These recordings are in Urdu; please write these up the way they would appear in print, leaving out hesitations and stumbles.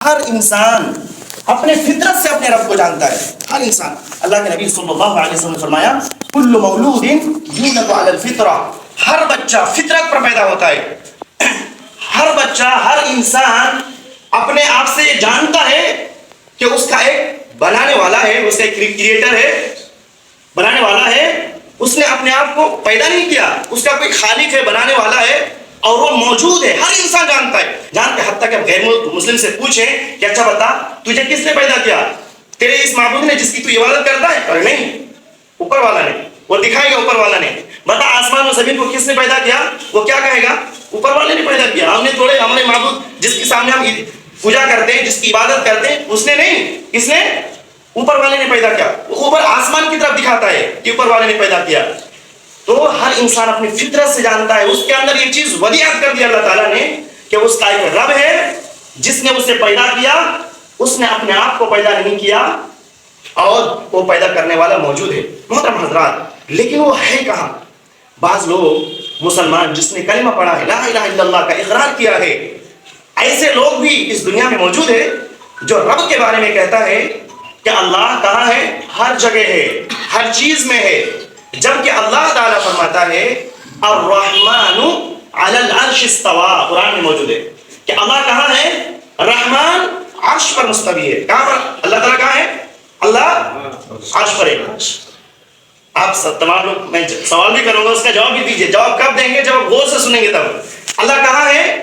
ہر انسان اپنے فطرت سے اپنے رب کو جانتا ہے. ہر انسان. اللہ کے نبی صلی اللہ علیہ وسلم نے فرمایا کل مولود یولد علی الفطرہ. ہر بچہ فطرت پر پیدا ہوتا ہے. ہر بچہ ہر انسان اپنے آپ سے یہ جانتا ہے کہ اس کا ایک بنانے والا ہے, اس کا ایک کریٹر ہے, بنانے والا ہے. اس نے اپنے آپ کو پیدا نہیں کیا, اس کا کوئی خالق ہے, بنانے والا ہے اور وہ موجود ہے. ہر انسان جانتا ہے. جانتے حتیٰ کہ غیر مسلم سے پوچھیں کہ اچھا بتا تجھے کس نے پیدا کیا, تیرے اس معبود نے جس کی تو عبادت کرتا ہے؟ اور نہیں, اوپر والا نے. وہ دکھائے گا اوپر والا نے. بتا آسمان و زمین کو کس نے پیدا کیا؟ وہ کیا کہے گا؟ اوپر والے نے پیدا کیا. ہم نے تھوڑے ہمارے معبود جس کے سامنے ہم پوجا کرتے ہیں, جس کی عبادت کرتے ہیں, اس نے نہیں, کس نے؟ اوپر والے نے پیدا کیا. وہ اوپر آسمان کی طرف دکھاتا ہے کہ اوپر والے نے پیدا کیا. تو ہر انسان اپنی فطرت سے جانتا ہے. اس کے اندر یہ چیز ودیعت کر دیا اللہ تعالیٰ نے کہ اس کا ایک رب ہے جس نے اسے پیدا کیا. اس نے اپنے آپ کو پیدا نہیں کیا اور وہ پیدا کرنے والا موجود ہے. محترم حضرات, لیکن وہ ہے کہاں؟ بعض لوگ مسلمان جس نے کلمہ پڑھا ہے, لا الہ الا اللہ کا اقرار کیا ہے, ایسے لوگ بھی اس دنیا میں موجود ہے جو رب کے بارے میں کہتا ہے کہ اللہ کہاں ہے؟ ہر جگہ ہے, ہر چیز میں ہے. جبکہ اللہ تعالیٰ فرماتا ہے الرحمن علی العرش استوى, قرآن میں موجود ہے کہ اللہ کہاں ہے؟ رحمان عرش پر مستوی ہے. کہاں پر اللہ تعالیٰ کہاں ہے؟ اللہ عرش پر ہے. آپ سب تمام لوگ, میں سوال بھی کروں گا, اس کا جواب بھی دیجئے. جواب کب دیں گے؟ جب غور سے سنیں گے تب. اللہ کہاں ہے؟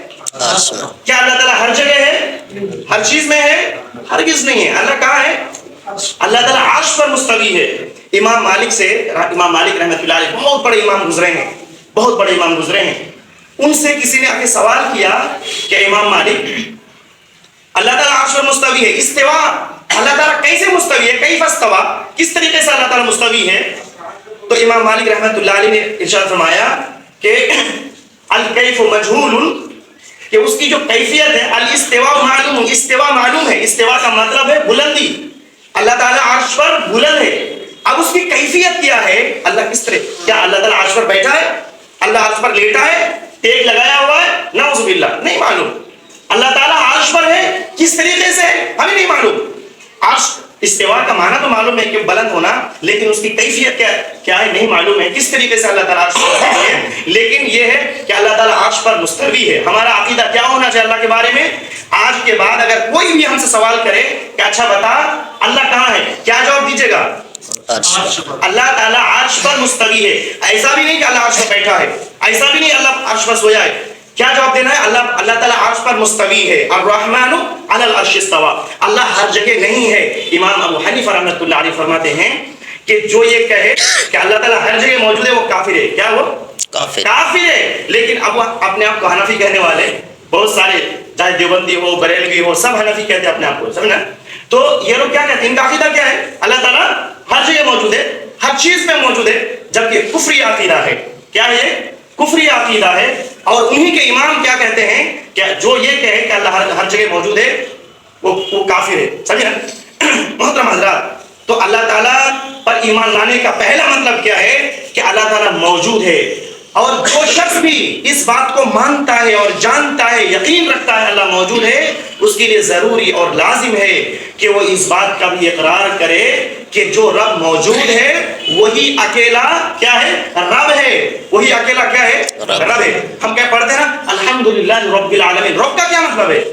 کیا اللہ تعالیٰ ہر جگہ ہے؟ ہر چیز میں ہے؟ ہرگز نہیں ہے. اللہ کہاں ہے؟ اللہ تعالیٰ عرش پر مستوی ہے. امام مالک رحمۃ اللہ علیہ بہت بڑے امام گزرے ہیں, بہت بڑے امام گزرے ہیں. ان سے کسی نے آ کے سوال کیا کہ امام مالک, اللہ تعالیٰ عرش پر مستوی ہے, استوا اللہ تعالیٰ کیسے مستوی ہے؟ کیف استوا, کس طریقے سے اللہ تعالیٰ مستوی ہے؟ تو امام مالک رحمۃ اللہ علیہ نے ارشاد فرمایا کہ الکیف مجہول, کہ اس کی جو کیفیت ہے, الاستواء معلوم, استوا معلوم ہے. استوا کا مطلب ہے بلندی. اللہ تعالیٰ عرش پر بلند ہے. اب اس کی کیفیت کیا ہے؟ اللہ کس طرح, کیا اللہ تعالیٰ عرش پر بیٹھا ہے؟ اللہ عرش پر لیٹا ہے؟ ٹیک لگایا ہوا ہے؟ نعوذ باللہ, نہیں معلوم. اللہ تعالیٰ عرش پر ہے, کس طریقے سے ہے ہمیں نہیں معلوم. عرش استوا کا معنی تو معلوم ہے کہ بلند ہونا, لیکن اس کی کیفیت کیا ہے نہیں معلوم ہے, کس طریقے سے اللہ تعالیٰ عرش پر ہے. لیکن یہ ہے کہ اللہ تعالیٰ عرش پر مستوی ہے. ہمارا عقیدہ کیا ہونا چاہیے اللہ کے بارے میں؟ آج کے بعد اگر کوئی بھی ہم سے سوال کرے کہ اچھا بتا اللہ کہاں ہے, کیا جواب دیجیے گا؟ اللہ تعالیٰ عرش پر مستوی ہے. ایسا بھی نہیں کہ اللہ عرش پر بیٹھا ہے, ایسا بھی نہیں اللہ عرش پر سویا ہے. کیا جواب دینا ہے؟ اللہ تعالیٰ عرش پر مستوی ہے. الرحمن علی العرش استوى, اللہ ہر جگہ نہیں ہے. امام ابو حنیفہ رحمۃ اللہ علیہ فرماتے ہیں کہ جو یہ کہے کہ اللہ تعالیٰ ہر جگہ موجود ہے وہ کافر ہے. کیا وہ کافر ہے؟ لیکن اب اپنے آپ کو حنفی کہنے والے بہت سارے, چاہے دیوبندی ہو, بریلوی ہو, سب حنفی کہتے ہیں اپنے آپ کو, سمجھنا. تو یہ لوگ کیا کہتے ہیں, ان کا عقیدہ کیا ہے؟ اللہ تعالیٰ ہر جگہ موجود ہے, ہر چیز میں موجود ہے, جبکہ کفری عقیدہ ہے. کیا ہے؟ کفری عقیدہ ہے. اور انہی کے امام کیا کہتے ہیں کہ جو یہ کہے کہ اللہ ہر جگہ موجود ہے وہ کافر ہے. سمجھے نا محترم حضرات, تو اللہ تعالیٰ پر ایمان لانے کا پہلا مطلب کیا ہے کہ اللہ تعالیٰ موجود ہے. اور جو شخص بھی اس بات کو مانتا ہے اور جانتا ہے, یقین رکھتا ہے اللہ موجود ہے, اس کے لیے ضروری اور لازم ہے کہ وہ اس بات کا بھی اقرار کرے کہ جو رب موجود ہے وہی اکیلا کیا ہے؟ رب ہے. وہی اکیلا کیا ہے؟ رب ہے. ہم کیا پڑھتے ہیں نا الحمدللہ رب العالمین. رب کا کیا مطلب ہے؟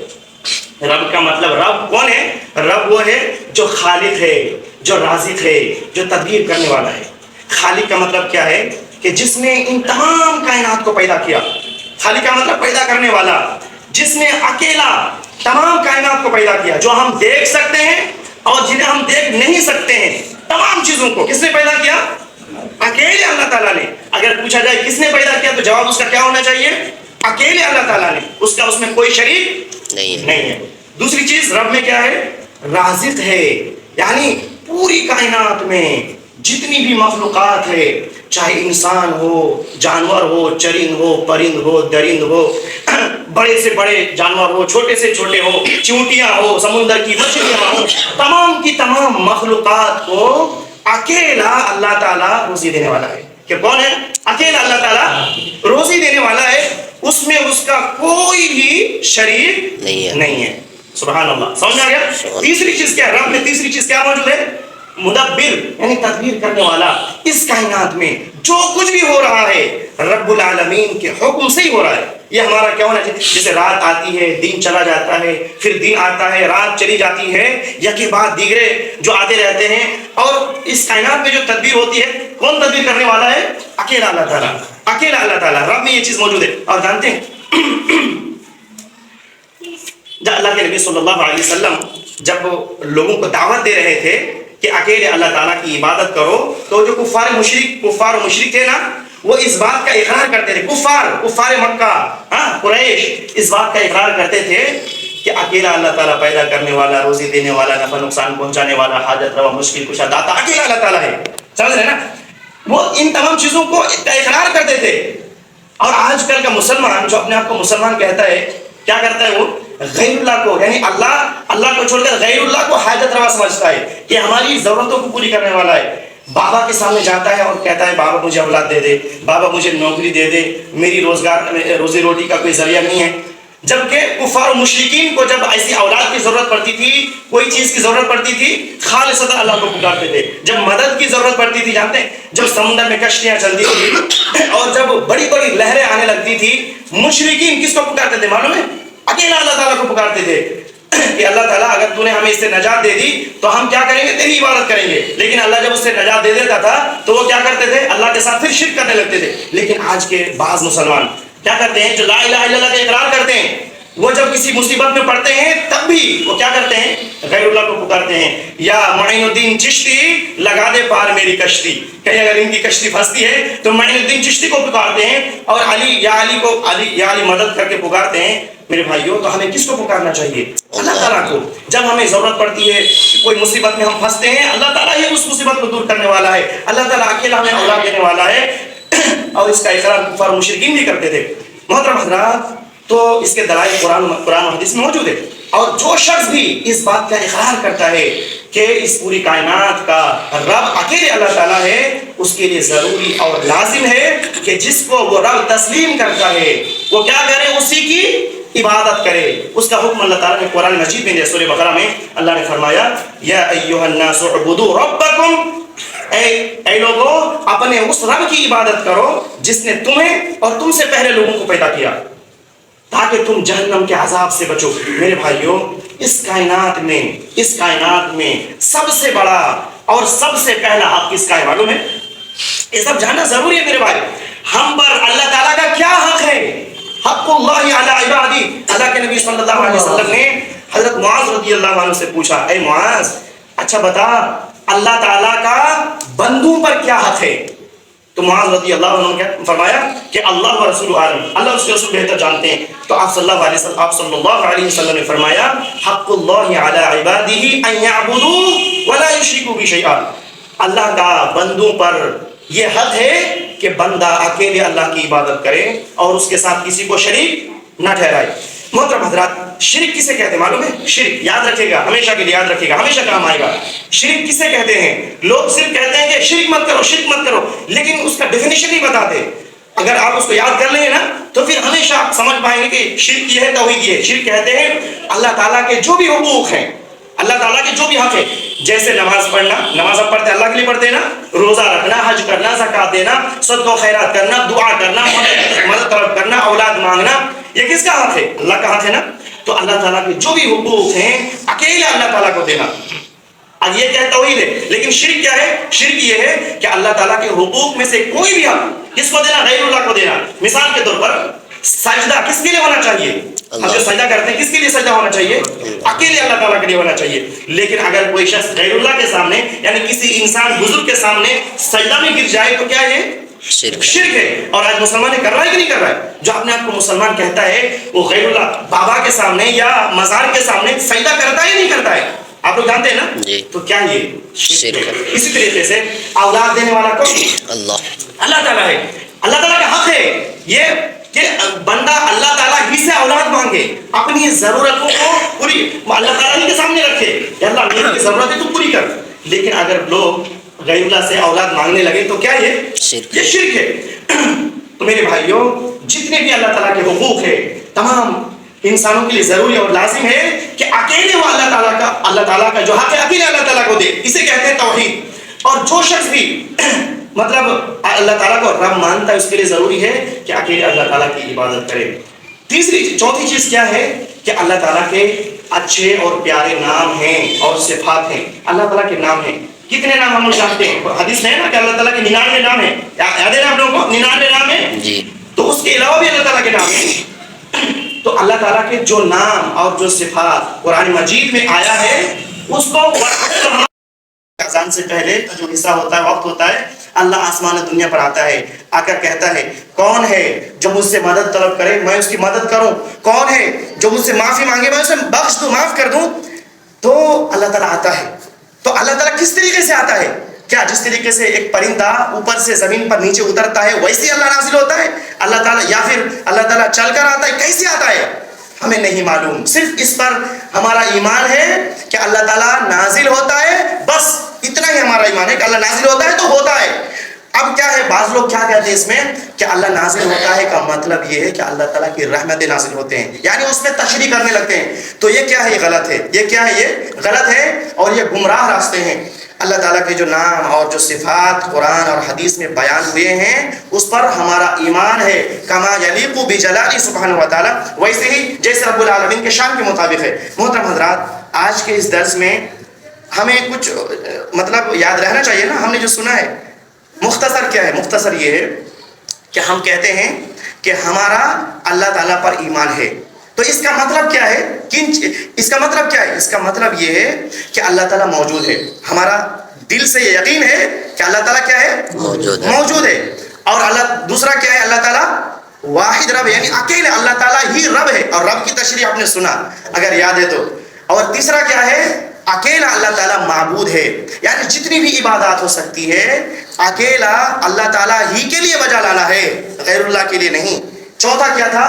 رب کا مطلب, رب کون ہے؟ رب وہ ہے جو خالق ہے, جو رازق ہے, جو تدبیر کرنے والا ہے. خالق کا مطلب کیا ہے؟ کہ جس نے ان تمام کائنات کو پیدا کیا. خالق کا مطلب پیدا کرنے والا, جس نے اکیلا تمام کائنات کو پیدا کیا, جو ہم دیکھ سکتے ہیں اور جنہیں ہم دیکھ نہیں سکتے ہیں. تمام چیزوں کو کس نے پیدا کیا؟ اکیلے اللہ تعالیٰ نے. اگر پوچھا جائے کس نے پیدا کیا تو جواب اس کا کیا ہونا چاہیے؟ اکیلے اللہ تعالیٰ نے. اس کا اس میں کوئی شریک نہیں ہے. دوسری چیز رب میں کیا ہے؟ رازق ہے. یعنی پوری کائنات میں جتنی بھی مخلوقات ہے, چاہے انسان ہو, جانور ہو, چرند ہو, پرند ہو, درند ہو, بڑے سے بڑے جانور ہو, چھوٹے سے چھوٹے ہو, چیونٹیاں ہو, سمندر کی مچھلیاں ہو, تمام کی تمام مخلوقات کو اکیلا اللہ تعالیٰ روزی دینے والا ہے. کہ کون ہے؟ اکیلا اللہ تعالیٰ روزی دینے والا ہے. اس میں اس کا کوئی بھی شریک نہیں ہے. سبحان اللہ، سمجھ میں آ گیا؟ تیسری چیز کیا ہے؟ رب میں تیسری چیز کیا موجود ہے؟ مدبر، یعنی تدبیر کرنے والا۔ اس کائنات میں جو کچھ بھی ہو رہا ہے رب العالمین کے حکم سے ہی ہو رہا ہے۔ یہ ہمارا کیا ہونا چاہیے؟ جیسے رات آتی ہے، دن چلا جاتا ہے، پھر دن آتا ہے، رات چلی جاتی ہے، یا کے بعد دیگرے جو آتے رہتے ہیں، اور اس کائنات میں جو تدبیر ہوتی ہے، کون تدبیر کرنے والا ہے؟ اکیلا اللہ تعالیٰ، اکیلا اللہ تعالیٰ، رب میں یہ چیز موجود ہے۔ اور جانتے ہیں جب اللہ کے نبی صلی اللہ علیہ وسلم جب لوگوں کو دعوت دے رہے تھے کہ اکیلے اللہ تعالیٰ کی عبادت کرو، تو جو کفار و مشرک تھے نا، وہ اس بات کا اقرار کرتے تھے، کفار مکہ، قریش اس بات کا اقرار کرتے تھے کہ اکیلا اللہ تعالیٰ پیدا کرنے والا، روزی دینے والا، نفع نقصان پہنچانے والا، حاجت روا، مشکل کشا، داتا، اکیلا اللہ تعالیٰ ہے۔ سمجھ رہے نا؟ وہ ان تمام چیزوں کو اقرار کرتے تھے۔ اور آج کل کا مسلمان جو اپنے آپ کو مسلمان کہتا ہے، کیا کرتا ہے وہ؟ غیر اللہ کو، یعنی اللہ کو چھوڑ کر غیر اللہ کو حاجت روا سمجھتا ہے کہ ہماری ضرورتوں کو پوری کرنے والا ہے۔ بابا کے سامنے جاتا ہے اور کہتا ہے بابا مجھے اولاد دے دے، بابا مجھے نوکری دے دے، میری روزی روٹی کا کوئی ذریعہ نہیں ہے۔ جبکہ کفار و مشرکین کو جب ایسی اولاد کی ضرورت پڑتی تھی، کوئی چیز کی ضرورت پڑتی تھی، خالصتاً اللہ کو پکارتے تھے۔ جب مدد کی ضرورت پڑتی تھی، جانتے ہیں جب سمندر میں کشتیاں چلتی تھی اور جب بڑی بڑی لہریں آنے لگتی تھی، مشرکین کس کو پکارتے تھے معلوم ہے؟ اکیلا اللہ تعالیٰ کو پکارتے تھے کہ اللہ تعالیٰ اگر تو نے ہمیں اس سے نجات دے دی تو ہم کیا کریں گے؟ تیری عبادت کریں گے۔ لیکن اللہ جب اس سے نجات دے دیتا تھا تو وہ کیا کرتے تھے؟ اللہ کے ساتھ پھر شرک کرنے لگتے تھے۔ لیکن آج کے بعض مسلمان کیا کرتے ہیں؟ جو لا الہ الا اللہ کا اقرار کرتے ہیں، وہ جب کسی مصیبت میں پڑتے ہیں تب بھی وہ کیا کرتے ہیں؟ غیر اللہ کو پکارتے ہیں۔ یا معین الدین چشتی لگا دے پار میری کشتی، کہیں اگر ان کی کشتی پھنستی ہے تو معین الدین چشتی کو پکارتے ہیں، اور یا علی مدد کر کے پکارتے ہیں۔ میرے بھائیوں، تو ہمیں کس کو پکارنا چاہیے؟ اللہ تعالیٰ کو۔ جب ہمیں ضرورت پڑتی ہے، کوئی مصیبت میں ہم پھنستے ہیں، اللہ تعالیٰ ہی اس مصیبت کو دور کرنے والا ہے۔ اللہ تعالیٰ اکیلا ہمیں اولاد دینے والا ہے، اور اس کا اقرار کفار و مشرکین بھی کرتے تھے۔ محترم حضرات، تو اس کے دلائل قرآن و حدیث میں موجود ہے۔ اور جو شخص بھی اس بات کا اقرار کرتا ہے کہ اس پوری کائنات کا رب اکیلے اللہ تعالیٰ ہے، اس کے لیے ضروری اور لازم ہے کہ جس کو وہ رب تسلیم کرتا ہے وہ کیا کرے؟ اسی کی عبادت کرے۔ اس کا حکم اللہ تعالیٰ نے قرآن مجید میں سورہ بقرہ میں اللہ نے فرمایا، یا ایھا الناس اعبدوا ربکم، اے لوگو اپنے اس رب کی عبادت کرو جس نے تمہیں اور تم سے پہلے لوگوں کو پیدا کیا تاکہ تم جہنم کے عذاب سے بچو۔ میرے بھائیوں، اس کائنات میں سب سے بڑا اور سب سے پہلا حق کس کا ہے معلوم ہے؟ یہ سب جاننا ضروری ہے میرے بھائی۔ ہم پر اللہ تعالیٰ کا کیا حق ہے؟ حق اللہ علی عبادی۔ اللہ کے نبی صلی اللہ علیہ وسلم نے حضرت معاذ رضی اللہ عنہ سے پوچھا، اے معاذ، اچھا بتا اللہ تعالیٰ کا بندوں پر کیا حق ہے؟ تو معاذ رضی اللہ عنہ نے کیا فرمایا کہ اللہ و رسول عالم، اللہ اس کے رسول بہتر جانتے ہیں۔ تو آپ صلی اللہ علیہ وسلم نے فرمایا، حق اللہ علی عبادہ ان یعبدوہ ولا یشرکوا بہ شیئا۔ اللہ کا بندوں پر یہ حق ہے کہ بندہ اکیلے اللہ کی عبادت کرے اور اس کے ساتھ کسی کو شریک نہ ٹھہرائے۔ محترم حضرات، شرک کسے کہتے ہیں معلوم ہے؟ شرک یاد رکھے گا، ہمیشہ کے لیے یاد رکھے گا، ہمیشہ کام آئے گا۔ شرک کسے کہتے ہیں؟ لوگ صرف کہتے ہیں کہ شرک مت کرو، شرک مت کرو، لیکن اس کا ڈیفینیشن نہیں بتاتے۔ اگر آپ اس کو یاد کر لیں گے نا تو پھر ہمیشہ آپ سمجھ پائیں گے کہ شرک یہ ہے، توحید یہ ہے۔ شرک کہتے ہیں اللہ تعالیٰ کے جو بھی حقوق ہیں، اللہ تعالیٰ کے جو بھی حق ہے، جیسے نماز پڑھنا، نماز ہم پڑھتے ہیں اللہ کے لیے پڑھتے ہیں نا، روزہ رکھنا، حج کرنا، زکات دینا، صدقہ و خیرات کرنا، دعا کرنا، مدد طلب کرنا، اولاد مانگنا، یہ کس کا حق ہے؟ اللہ کا حق ہے نا۔ تو اللہ تعالیٰ کے جو بھی حقوق ہیں اکیلے اللہ تعالیٰ کو دینا، اب یہ کیا توحید ہے۔ لیکن شرک کیا ہے؟ شرک یہ ہے کہ اللہ تعالیٰ کے حقوق میں سے کوئی بھی حق کس کو دینا؟ غیر اللہ کو دینا۔ مثال کے طور پر سجدہ کس کے لیے ہونا چاہیے؟ ہم جو سجدہ کرتے ہیں کس کے لیے سجدہ ہونا چاہیے؟ اکیلے اللہ تعالیٰ کے لیے ہونا چاہیے۔ لیکن اگر کوئی شخص غیر اللہ کے سامنے، یعنی کسی انسان بزرگ کے سامنے سجدہ میں گر جائے تو کیا یہ شرک ہے۔ اور آج مسلمان کر رہا ہے کہ نہیں کر رہا ہے؟ جو اپنے آپ کو مسلمان کہتا ہے وہ غیر اللہ بابا کے سامنے یا مزار کے سامنے سجدہ کرتا ہے یا نہیں کرتا ہے؟ آپ لوگ جانتے ہیں نا؟ تو کیا یہ شرک ہے؟ اسی طریقے سے اولاد دینے والا کون ہے؟ اللہ تعالیٰ ہے۔ اللہ تعالیٰ کا حق ہے یہ کہ بندہ اللہ تعالیٰ ہی سے اولاد مانگے، اپنی ضرورتوں کو پوری اللہ تعالیٰ ہی کے سامنے رکھے کہ اللہ میری ضرورت ہے تو پوری کر۔ لیکن اگر لوگ غیر اللہ سے اولاد مانگنے لگے تو کیا یہ شرک ہے۔ تو میرے بھائیوں، جتنے بھی اللہ تعالیٰ کے حقوق ہے تمام انسانوں کے لیے ضروری اور لازم ہے کہ اکیلے وہ اللہ تعالیٰ کا جو حق ہے اکیلے اللہ تعالیٰ کو دے، اسے کہتے ہیں توحید۔ اور جو شخص بھی مطلب اللہ تعالیٰ کو رب مانتا ہے، اس کے لیے ضروری ہے کہ اکیلے اللہ تعالیٰ کی عبادت کرے۔ چوتھی چیز کیا ہے کہ اللہ تعالیٰ کے اچھے اور پیارے نام ہیں اور صفات ہیں۔ اللہ تعالیٰ کے نام ہیں، کتنے نام ہم لوگ جانتے ہیں؟ حدیث میں ہے نا کہ اللہ تعالیٰ کے 99 نام ہیں، یاد ہے نا آپ لوگوں کو؟ 99 نام ہیں جی، تو اس کے علاوہ بھی اللہ تعالیٰ کے نام ہیں۔ تو اللہ تعالیٰ کے جو نام اور جو صفات قرآن مجید میں آیا ہے، اس کو اذان سے پہلے کا جو حصہ ہوتا ہے، وقت ہوتا ہے، اللہ آسمان دنیا پر آتا ہے، آ کر کہتا ہے کون ہے جو مجھ سے مدد طلب کرے میں اس کی مدد کروں، کون ہے جو مجھ سے معافی مانگے میں اسے بخش دوں، معاف کر دوں۔ تو اللہ تعالیٰ آتا ہے۔ تو اللہ تعالیٰ کس طریقے سے آتا ہے؟ کیا جس طریقے سے ایک پرندہ اوپر سے زمین پر نیچے اترتا ہے ویسے اللہ نازل ہوتا ہے اللہ تعالیٰ، یا پھر اللہ تعالیٰ چل کر آتا ہے؟ کیسے آتا ہے ہمیں نہیں معلوم، صرف اس پر ہمارا ایمان ہے کہ اللہ تعالیٰ نازل ہوتا ہے، بس اتنا ہی ہمارا ایمان ہے کہ اللہ نازل ہوتا ہے تو ہوتا ہے۔ اب کیا ہے، بعض لوگ کیا کہتے ہیں اس میں کہ اللہ نازل ہوتا ہے کا مطلب یہ ہے کہ اللہ تعالیٰ کی رحمتیں نازل ہوتے ہیں، یعنی اس میں تشریح کرنے لگتے ہیں۔ تو یہ کیا ہے؟ یہ غلط ہے۔ یہ کیا ہے؟ یہ غلط ہے اور یہ گمراہ راستے ہیں۔ اللہ تعالیٰ کے جو نام اور جو صفات قرآن اور حدیث میں بیان ہوئے ہیں اس پر ہمارا ایمان ہے، کما یلیق بجلالہ سبحانہ و تعالیٰ، ویسے ہی جیسے رب العالمین کے شان کے مطابق ہے۔ محترم حضرات، آج کے اس درس میں ہمیں کچھ مطلب یاد رہنا چاہیے نا، ہم نے جو سنا ہے مختصر کیا ہے؟ مختصر یہ ہے کہ ہم کہتے ہیں کہ ہمارا اللہ تعالیٰ پر ایمان ہے، تو اس کا مطلب کیا ہے؟ اس کا مطلب کیا ہے؟ اس کا مطلب یہ ہے کہ اللہ تعالیٰ موجود ہے، ہمارا دل سے یہ یقین ہے کہ اللہ تعالیٰ کیا ہے؟ موجود ہے۔ اور اللہ دوسرا کیا ہے؟ اللہ تعالیٰ واحد رب ہے، یعنی اکیلے اللہ تعالیٰ ہی رب ہے، اور رب کی تشریح آپ نے سنا اگر یاد ہے تو۔ اور تیسرا کیا ہے؟ اکیلا اللہ تعالیٰ معبود ہے، یعنی جتنی بھی عبادات ہو سکتی ہے اکیلا اللہ تعالیٰ ہی کے لیے بجا لانا ہے، غیر اللہ کے لیے نہیں۔ چوتھا کیا تھا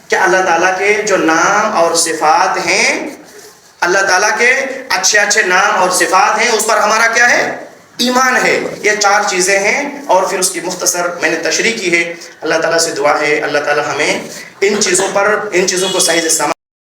کہ اللہ تعالیٰ کے جو نام اور صفات ہیں، اللہ تعالیٰ کے اچھے اچھے نام اور صفات ہیں، اس پر ہمارا کیا ہے؟ ایمان ہے۔ یہ 4 چیزیں ہیں اور پھر اس کی مختصر میں نے تشریح کی ہے۔ اللہ تعالیٰ سے دعا ہے اللہ تعالیٰ ہمیں ان چیزوں کو صحیح سے سمجھ